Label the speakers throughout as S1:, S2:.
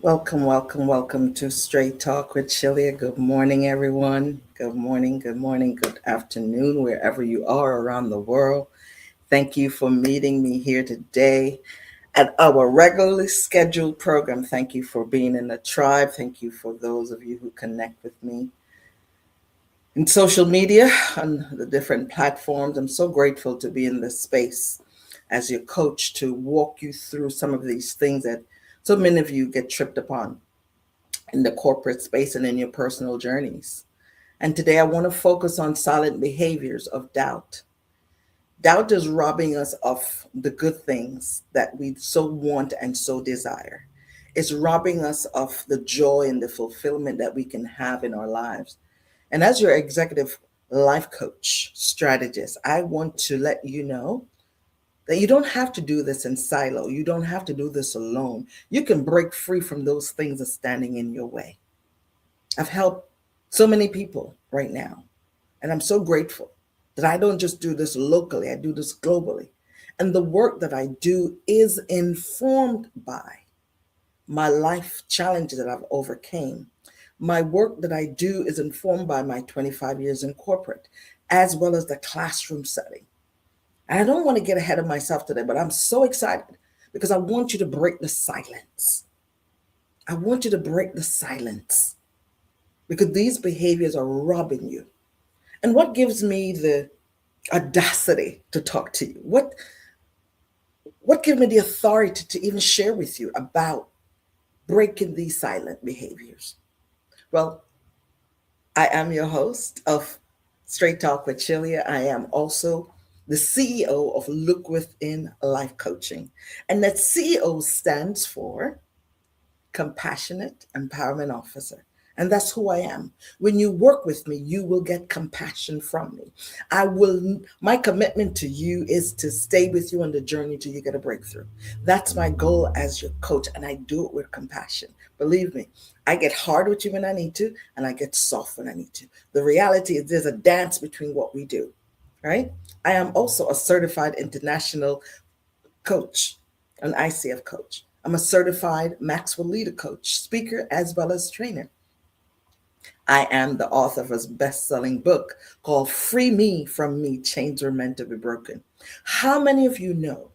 S1: Welcome to Straight Talk with Chilia. Good morning, everyone. Good afternoon, wherever you are around the world. Thank you for meeting me here today at our regularly scheduled program. Thank you for being in the tribe. Thank you for those of you who connect with me in social media on the different platforms. I'm so grateful to be in this space as your coach to walk you through some of these things that so many of you get tripped upon in the corporate space and in your personal journeys. And today I want to focus on silent behaviors of doubt. Doubt is robbing us of the good things that we so want and so desire. It's robbing us of the joy and the fulfillment that we can have in our lives. And as your executive life coach strategist, I want to let you know that you don't have to do this in silo. You don't have to do this alone. You can break free from those things that are standing in your way. I've helped so many people right now, and I'm so grateful that I don't just do this locally, I do this globally. And the work that I do is informed by my life challenges that I've overcame. My work that I do is informed by my 25 years in corporate, as well as the classroom setting. And I don't want to get ahead of myself today, but I'm so excited because I want you to break the silence. I want you to break the silence because these behaviors are robbing you. And what gives me the audacity to talk to you? What gives me the authority to even share with you about breaking these silent behaviors? Well, I am your host of Straight Talk with Chilia. I am also the CEO of Look Within Life Coaching. And that CEO stands for Compassionate Empowerment Officer. And that's who I am. When you work with me, you will get compassion from me. My commitment to you is to stay with you on the journey till you get a breakthrough. That's my goal as your coach, and I do it with compassion. Believe me, I get hard with you when I need to, and I get soft when I need to. The reality is there's a dance between what we do, right? I am also a certified international coach, an ICF coach. I'm a certified Maxwell Leader coach, speaker, as well as trainer. I am the author of a best-selling book called Free Me From Me, Chains Were Meant to Be Broken. How many of you know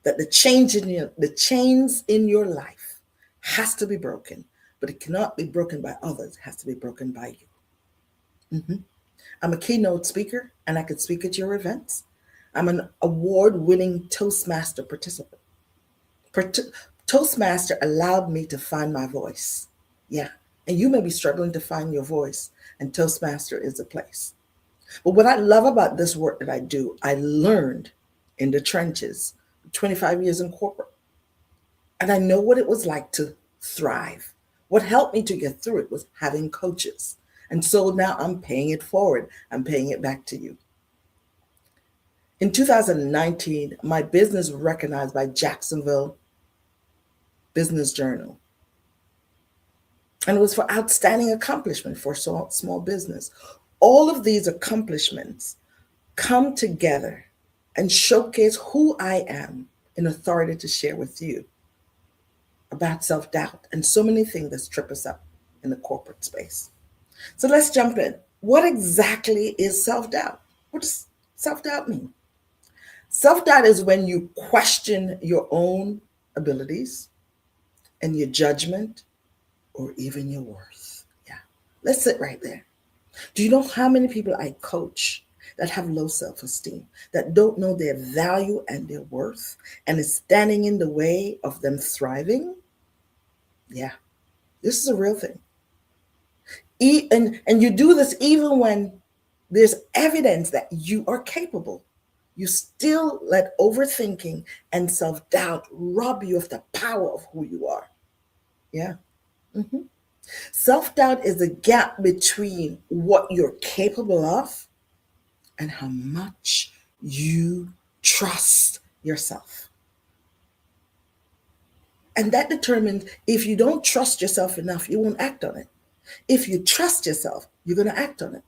S1: that the chains in your life has to be broken, but it cannot be broken by others, it has to be broken by you. I'm a keynote speaker, and I can speak at your events. I'm an award-winning Toastmaster participant. Toastmaster allowed me to find my voice. Yeah. And you may be struggling to find your voice, and Toastmaster is the place. But what I love about this work that I do, I learned in the trenches, 25 years in corporate. And I know what it was like to thrive. What helped me to get through it was having coaches. And so now I'm paying it forward. I'm paying it back to you. In 2019, my business was recognized by Jacksonville Business Journal. And it was for outstanding accomplishment for small business. All of these accomplishments come together and showcase who I am in authority to share with you about self-doubt and so many things that trip us up in the corporate space. So let's jump in. What exactly is self-doubt? What does self-doubt mean? Self-doubt is when you question your own abilities and your judgment or even your worth. Yeah, let's sit right there. Do you know how many people I coach that have low self-esteem, that don't know their value and their worth, and is standing in the way of them thriving? Yeah, this is a real thing. And you do this even when there's evidence that you are capable. You still let overthinking and self-doubt rob you of the power of who you are. Yeah. Self-doubt is the gap between what you're capable of and how much you trust yourself. And that determines if you don't trust yourself enough, you won't act on it. If you trust yourself, you're going to act on it.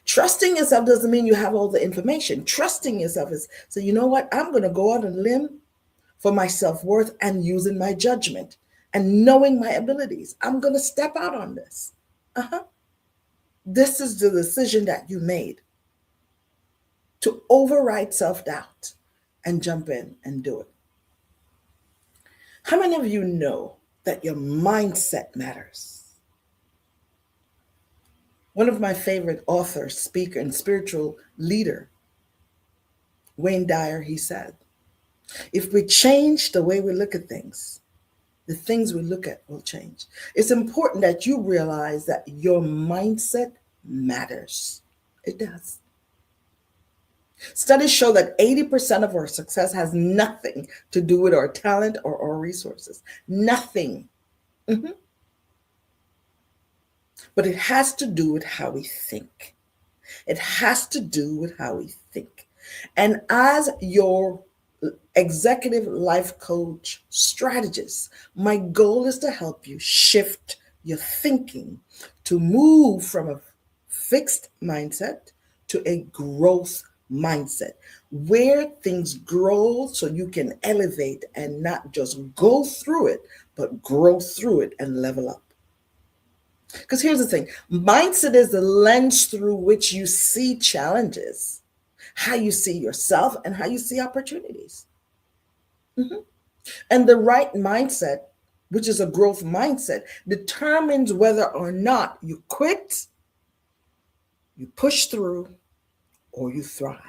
S1: Trusting yourself doesn't mean you have all the information. Trusting yourself is, so you know what? I'm going to go out on a limb for my self-worth and using my judgment. and knowing my abilities. I'm going to step out on this. Uh-huh. This is the decision that you made to override self-doubt and jump in and do it. How many of you know that your mindset matters? One of my favorite authors, speaker, and spiritual leader, Wayne Dyer, he said, if we change the way we look at things, the things we look at will change. It's important that you realize that your mindset matters. It does. Studies show that 80% of our success has nothing to do with our talent or our resources. Nothing. Mhm. But it has to do with how we think. It has to do with how we think. And as your executive life coach strategist, my goal is to help you shift your thinking to move from a fixed mindset to a growth mindset where things grow so you can elevate and not just go through it, but grow through it and level up. Because here's the thing, mindset is the lens through which you see challenges, how you see yourself, and how you see opportunities. Mhm. And the right mindset, which is a growth mindset, determines whether or not you quit, you push through, or you thrive.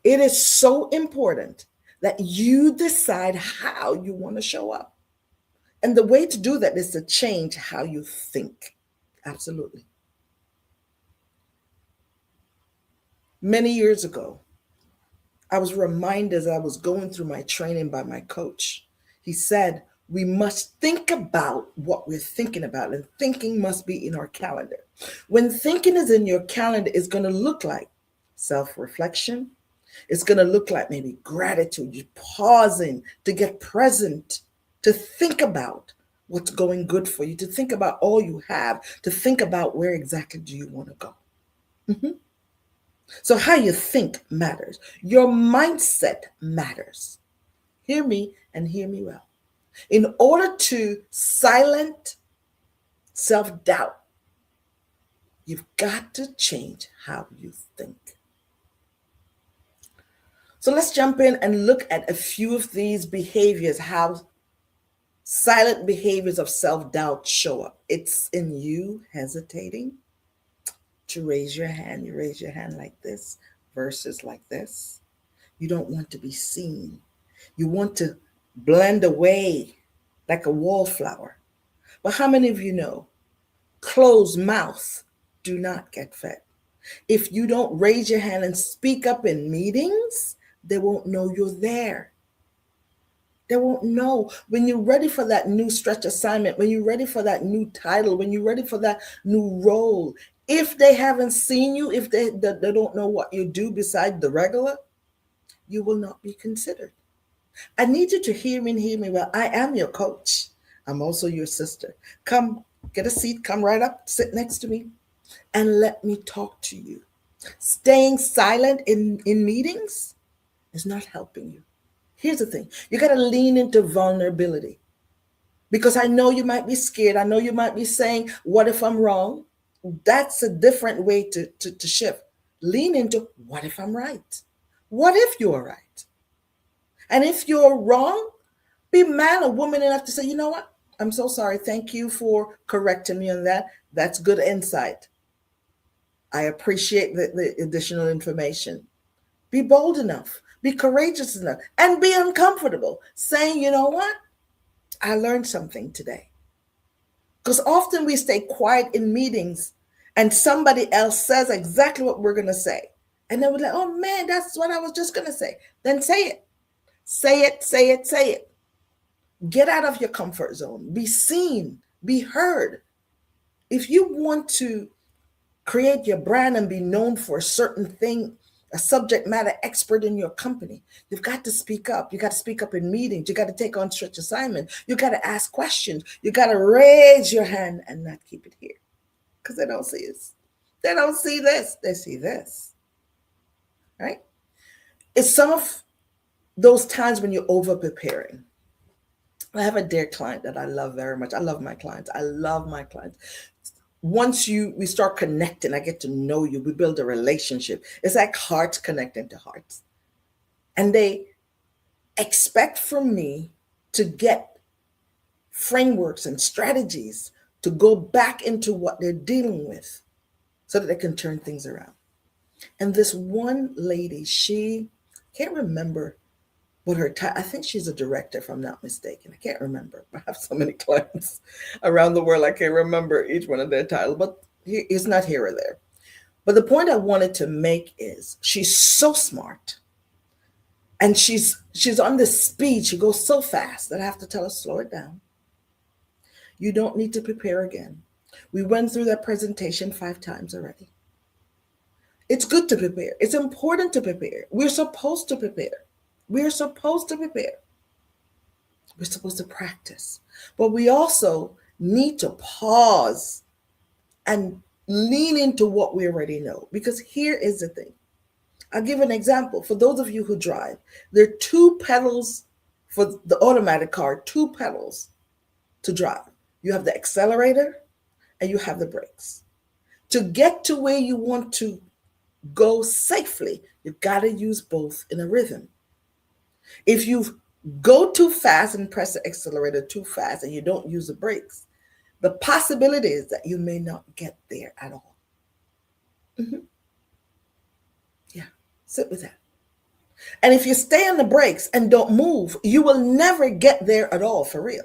S1: It is so important that you decide how you want to show up. And the way to do that is to change how you think. Absolutely. Many years ago, I was reminded as I was going through my training by my coach. He said, we must think about what we're thinking about, and thinking must be in our calendar. When thinking is in your calendar, it's going to look like self reflection. It's going to look like maybe gratitude, you pausing to get present, to think about what's going good for you, to think about all you have, to think about where exactly do you want to go. Mhm. So, how you think matters. Your mindset matters. Hear me and hear me well. In order to silence self doubt, you've got to change how you think. So, let's jump in and look at a few of these behaviors, how silent behaviors of self doubt show up. It's in you hesitating to raise your hand. You raise your hand like this versus like this. You don't want to be seen. You want to blend away like a wallflower. But how many of you know closed mouths do not get fed? If you don't raise your hand and speak up in meetings, they won't know you're there. They won't know. When you're ready for that new stretch assignment, when you're ready for that new title, when you're ready for that new role, if they haven't seen you, if they don't know what you do beside the regular, you will not be considered. I need you to hear me and hear me well. I am your coach. I'm also your sister. Come, get a seat, come right up, sit next to me, and let me talk to you. Staying silent in meetings is not helping you. Here's the thing, you got to lean into vulnerability because I know you might be scared. I know you might be saying, what if I'm wrong? That's a different way to shift. Lean into, what if I'm right? What if you're right? And if you're wrong, be man or woman enough to say, you know what? I'm so sorry. Thank you for correcting me on that. That's good insight. I appreciate the additional information. Be bold enough, be courageous enough, and be uncomfortable. Saying, you know what? I learned something today. Because often we stay quiet in meetings and somebody else says exactly what we're going to say. And then we're like, oh man, that's what I was just going to say. Then say it. Say it, say it, say it. Get out of your comfort zone. Be seen, be heard. If you want to create your brand and be known for a certain thing, a subject matter expert in your company, you've got to speak up. You got to speak up in meetings. You got to take on stretch assignment. You got to ask questions. You got to raise your hand and not keep it here because they don't see us. They don't see this. They see this, right? It's some of those times when you're over preparing. I have a dear client that I love very much. I love my clients. I love my clients. Once we start connecting, I get to know you. We build a relationship. It's like hearts connecting to hearts. And they expect from me to get frameworks and strategies to go back into what they're dealing with so that they can turn things around. And this one lady, she can't remember what her title, I think she's a director, if I'm not mistaken. I can't remember. I have so many clients around the world, I can't remember each one of their titles, but it's not here or there. But the point I wanted to make is she's so smart. And she's on this speed. She goes so fast that I have to tell her, slow it down. You don't need to prepare again. We went through that presentation 5 times already. It's good to prepare. It's important to prepare. We're supposed to prepare. We're supposed to prepare. We're supposed to practice. But we also need to pause and lean into what we already know. Because here is the thing. I'll give an example. For those of you who drive, there are 2 pedals for the automatic car, 2 pedals to drive. You have the accelerator and you have the brakes. To get to where you want to go safely, you've got to use both in a rhythm. If you go too fast and press the accelerator too fast and you don't use the brakes, the possibility is that you may not get there at all. Mm-hmm. Yeah, sit with that. And if you stay on the brakes and don't move, you will never get there at all, for real.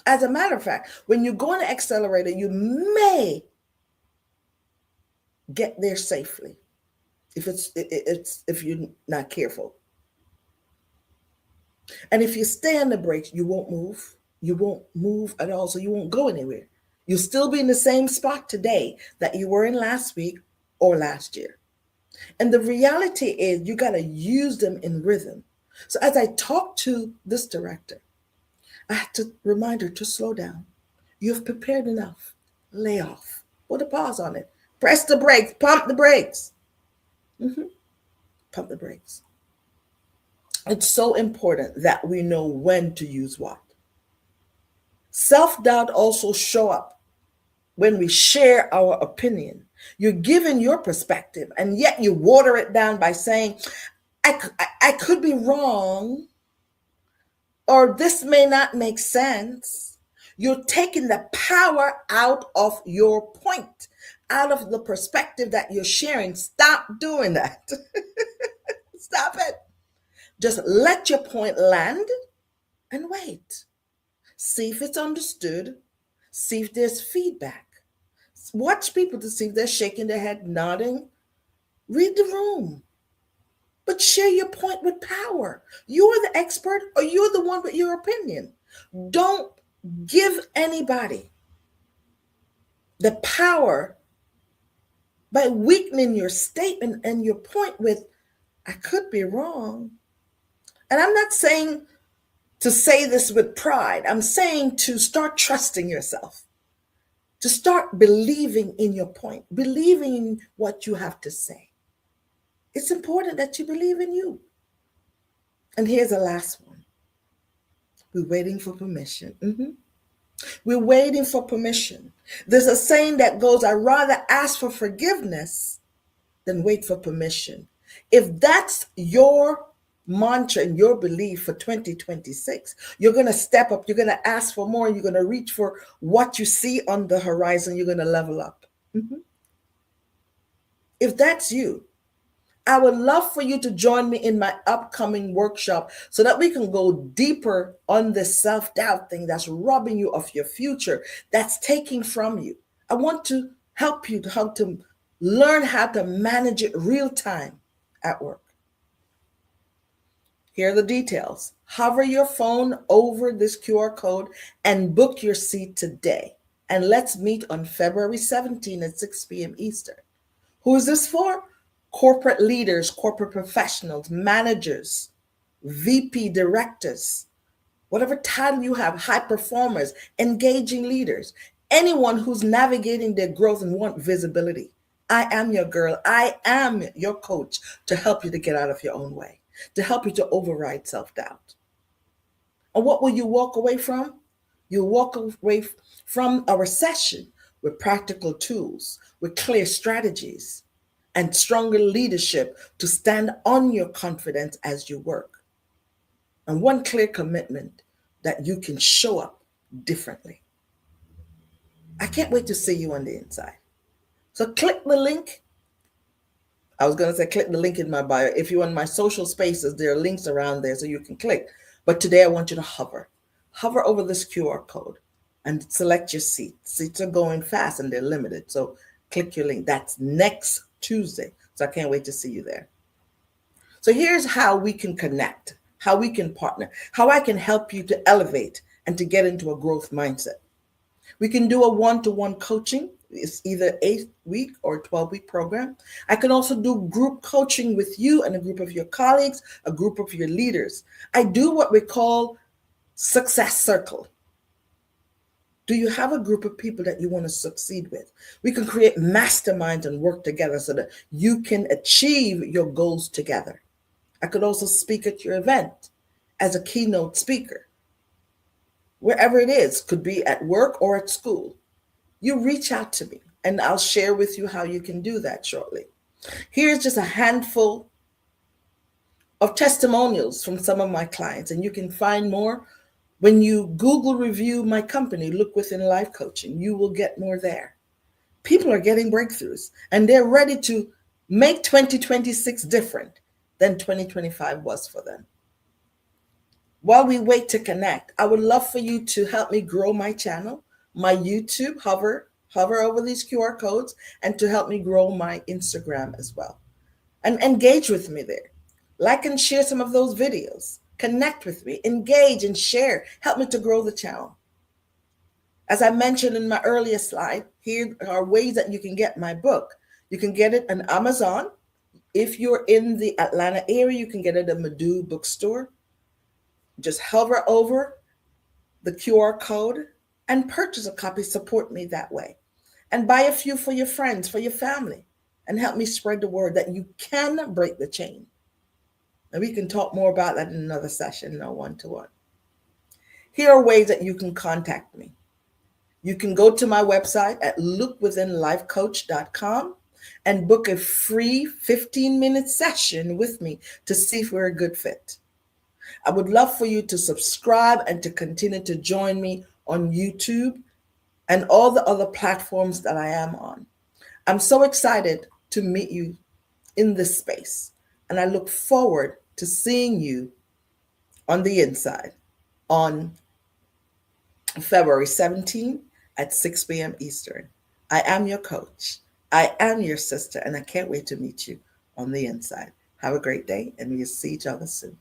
S1: As a matter of fact, when you go on the accelerator, you may get there safely if you're not careful. And if you stay on the brakes, you won't move. You won't move at all, so you won't go anywhere. You'll still be in the same spot today that you were in last week or last year. And the reality is you got to use them in rhythm. So as I talked to this director, I had to remind her to slow down. You've prepared enough. Lay off. Put a pause on it. Press the brakes. Pump the brakes. Mm-hmm. Pump the brakes. It's so important that we know when to use what. Self-doubt also show up when we share our opinion. You're giving your perspective, and yet you water it down by saying, I could be wrong, or this may not make sense. You're taking the power out of your point, out of the perspective that you're sharing. Stop doing that. Stop it. Just let your point land and wait. See if it's understood. See if there's feedback. Watch people to see if they're shaking their head, nodding. Read the room. But share your point with power. You're the expert, or you're the one with your opinion. Don't give anybody the power by weakening your statement and your point with, I could be wrong. And I'm not saying to say this with pride. I'm saying to start trusting yourself, to start believing in your point, believing in what you have to say. It's important that you believe in you. And here's the last one. We're waiting for permission. Mm-hmm. We're waiting for permission. There's a saying that goes, I'd rather ask for forgiveness than wait for permission. If that's your mantra and your belief for 2026, you're going to step up, you're going to ask for more, you're going to reach for what you see on the horizon, you're going to level up. Mm-hmm. If that's you, I would love for you to join me in my upcoming workshop so that we can go deeper on this self-doubt thing that's robbing you of your future, that's taking from you. I want to help you to how to learn how to manage it real time at work. Here are the details. Hover your phone over this QR code and book your seat today. And let's meet on February 17 at 6 p.m. Eastern. Who is this for? Corporate leaders, corporate professionals, managers, VP directors, whatever title you have, high performers, engaging leaders, anyone who's navigating their growth and want visibility. I am your girl. I am your coach to help you to get out of your own way, to help you to override self-doubt. And what will you walk away from? You'll walk away from a recession with practical tools, with clear strategies, and stronger leadership to stand on your confidence as you work. And one clear commitment that you can show up differently. I can't wait to see you on the inside. So click the link. I was going to say click the link in my bio. If you're on my social spaces, there are links around there so you can click. But today I want you to hover. Hover over this QR code and select your seat. Seats are going fast and they're limited. So click your link. That's next Tuesday. So I can't wait to see you there. So here's how we can connect, how we can partner, how I can help you to elevate and to get into a growth mindset. We can do a one-to-one coaching. It's either 8-week or 12-week program. I can also do group coaching with you and a group of your colleagues, a group of your leaders. I do what we call success circle. Do you have a group of people that you want to succeed with? We can create masterminds and work together so that you can achieve your goals together. I could also speak at your event as a keynote speaker. Wherever it is, could be at work or at school. You reach out to me and I'll share with you how you can do that shortly. Here's just a handful of testimonials from some of my clients, and you can find more when you Google review my company, Look Within Life Coaching. You will get more there. People are getting breakthroughs and they're ready to make 2026 different than 2025 was for them. While we wait to connect, I would love for you to help me grow my channel, my YouTube, hover over these QR codes, and to help me grow my Instagram as well. And engage with me there. Like and share some of those videos. Connect with me, engage and share. Help me to grow the channel. As I mentioned in my earlier slide, here are ways that you can get my book. You can get it on Amazon. If you're in the Atlanta area, you can get it at Madu Bookstore. Just hover over the QR code and purchase a copy. Support me that way. And buy a few for your friends, for your family, and help me spread the word that you can break the chain. And we can talk more about that in another session, no one-to-one. Here are ways that you can contact me. You can go to my website at lookwithinlifecoach.com and book a free 15-minute session with me to see if we're a good fit. I would love for you to subscribe and to continue to join me on YouTube and all the other platforms that I am on. I'm so excited to meet you in this space, and I look forward to seeing you on the inside on February 17th at 6 p.m. Eastern. I am your coach. I am your sister, and I can't wait to meet you on the inside. Have a great day, and we'll see each other soon.